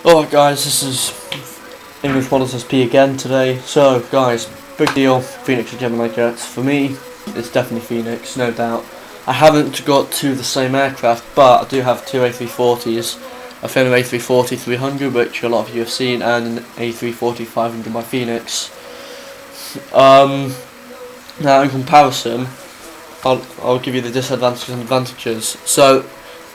Alright guys, this is English Policies P again today. So guys, big deal, Phoenix and Gemini Jets. For me, it's definitely Phoenix, no doubt. I haven't got two of the same aircraft, but I do have two A340s. A Phoenix A340-300, which a lot of you have seen, and an A340-500 by Phoenix. Now in comparison, I'll give you the disadvantages and advantages. So,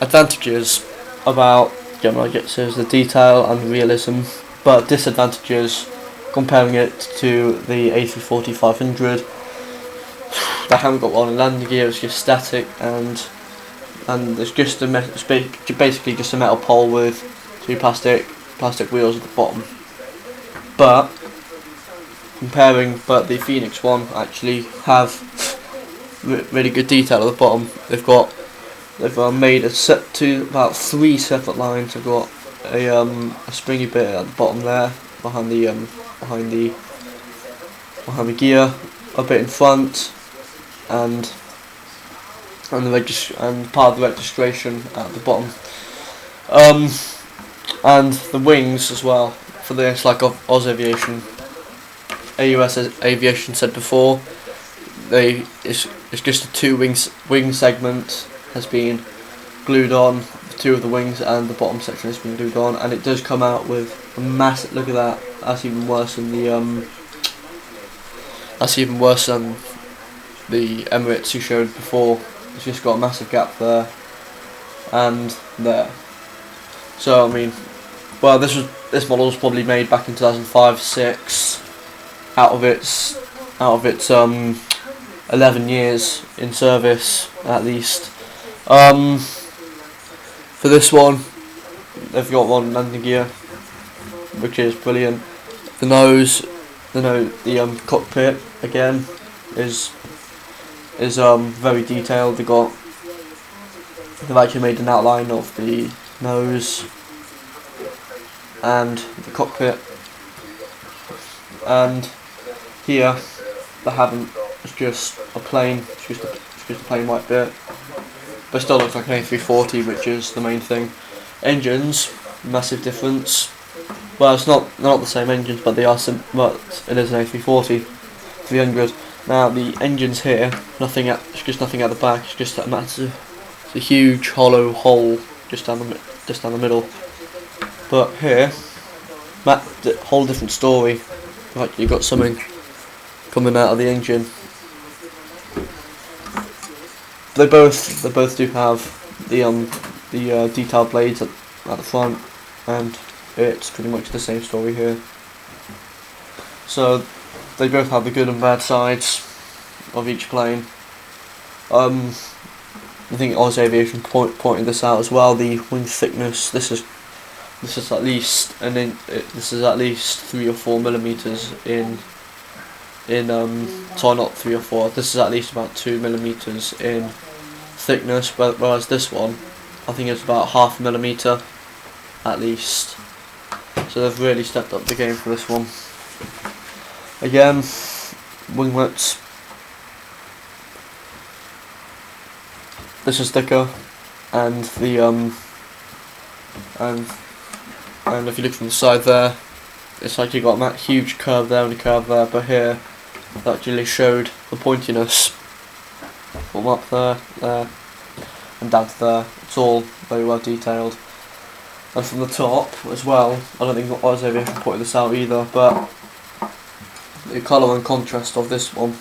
advantages about Gemini Jets is the detail and realism, but disadvantages comparing it to the A340-500. They haven't got one landing gear, it's just static, and it's just basically just a metal pole with two plastic wheels at the bottom. But the Phoenix one actually have really good detail at the bottom. They've made about three separate lines. They've got a springy bit at the bottom there behind the gear, a bit in front, and part of the registration at the bottom, and the wings as well. For this, like AUS Aviation said before, it's just a two wing segment has been glued on. Two of the wings and the bottom section has been glued on, and it does come out with a massive. Look at that. That's even worse than the Emirates you showed before. It's just got a massive gap there and there. So I mean, well, this model was probably made back in 2005-06, out of its 11 years in service at least. For this one, they've got one landing gear, which is brilliant. The cockpit again is very detailed. They've actually made an outline of the nose and the cockpit, and here they haven't. It's just a plain white bit, but it still looks like an A340, which is the main thing. Engines, massive difference. Well, they're not the same engines, but they are but it is an A340-300. Now the engines here, it's just nothing at the back. It's just it's a huge hollow hole just down the middle. But here, whole different story. You've got something coming out of the engine. They both do have the detailed blades at the front, and it's pretty much the same story here. So they both have the good and bad sides of each plane. I think AUS Aviation pointed this out as well. The wing thickness. This is at least 3 or 4 millimeters in. Sorry, not 3 or 4. This is at least about 2 millimeters in thickness, whereas this one, I think it's about half a millimeter at least. So they've really stepped up the game for this one. Again, winglets. This is thicker, and the and if you look from the side there, it's like you got that huge curve there and a curve there, but here that actually showed the pointiness from up there, and down to there. It's all very well detailed. And from the top as well, I don't think AUS Aviation pointed this out either, but the colour and contrast of this one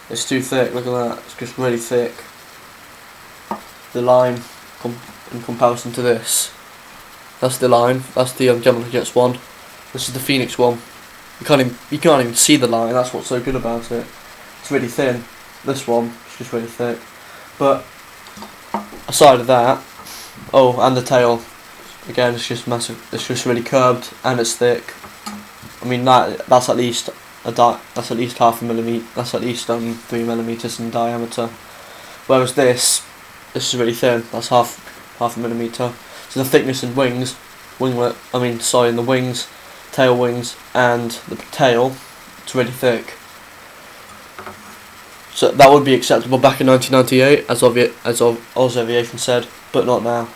is too thick. Look at that, it's just really thick. The line in comparison to this, that's the line, that's the Geminijets one. This is the Phoenix one. You can't even see the line. That's what's so good about it. It's really thin. This one is just really thick. But aside of that, oh, and the tail, again, it's just massive. It's just really curved and it's thick. I mean that's at least half a millimeter. That's at least 3 millimeters in diameter. Whereas this is really thin. That's half a millimeter. So the thickness in in the wings, tail wings, and the tail, it's really thick. So that would be acceptable back in 1998, as AUS Aviation said, but not now.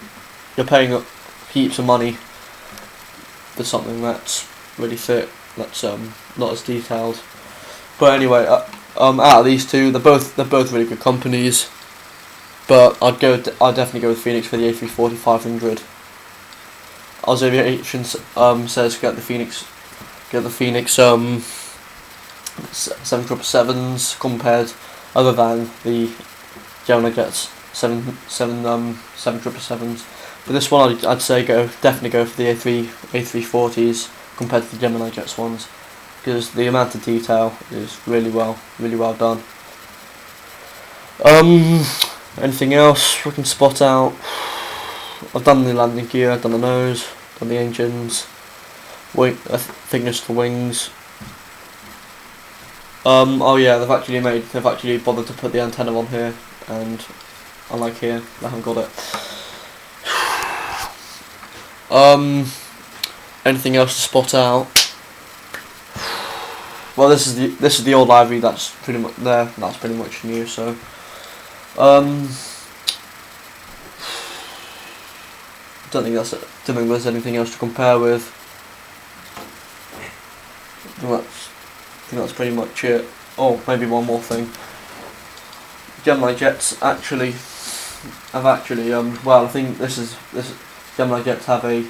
You're paying heaps of money for something that's really thick, that's not as detailed. But anyway, out of these two, they're both really good companies. But I'd definitely go with Phoenix for the A340-500. Oz Aviation says get the Phoenix 777s compared, other than the Geminijets 777s. For this one, I'd say definitely go for the A340s compared to the Geminijets ones, because the amount of detail is really well done. Anything else we can spot out? I've done the landing gear, I've done the nose, done the engines, thickness to wings. Oh yeah, they've actually bothered to put the antenna on here, and unlike here, they haven't got it. Anything else to spot out? Well, this is the old livery that's pretty much there. That's pretty much new. So, don't think there's anything else to compare with. I think that's pretty much it. Oh, maybe one more thing. Geminijets well, I think this Geminijets have a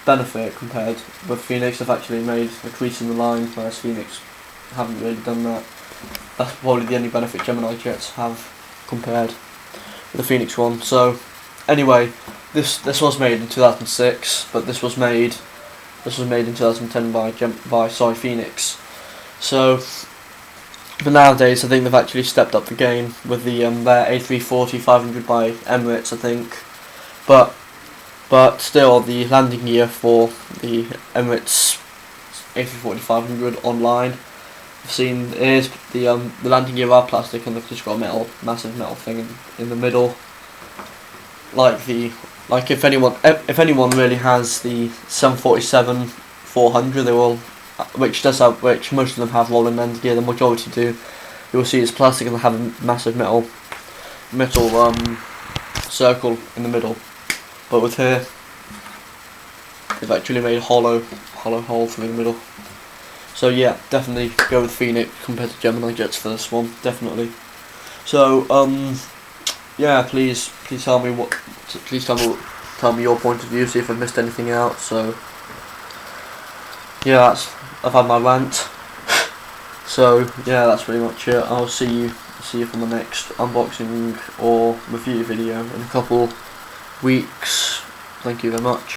benefit compared with Phoenix. They've actually made a crease in the line, whereas Phoenix haven't really done that. That's probably the only benefit Geminijets have compared with the Phoenix one. So, anyway, this was made in 2006, but this was made in 2010 by Phoenix. So, but nowadays, I think they've actually stepped up the game with the their A340-500 by Emirates, I think. But still, the landing gear for the Emirates A340-500 online, I've seen is the landing gear are plastic, and they've just got a massive metal thing in the middle. Like if anyone really has the 747-400, which most of them have rolling landing gear, the majority do. You will see it's plastic and they have a massive metal circle in the middle. But with here, they've actually made a hollow hole through the middle. So yeah, definitely go with Phoenix compared to Geminijets for this one, definitely. So yeah, please tell me your point of view, see if I've missed anything out. So yeah, I've had my rant. So yeah, that's pretty much it. I'll see you for the next unboxing or review video in a couple weeks. Thank you very much.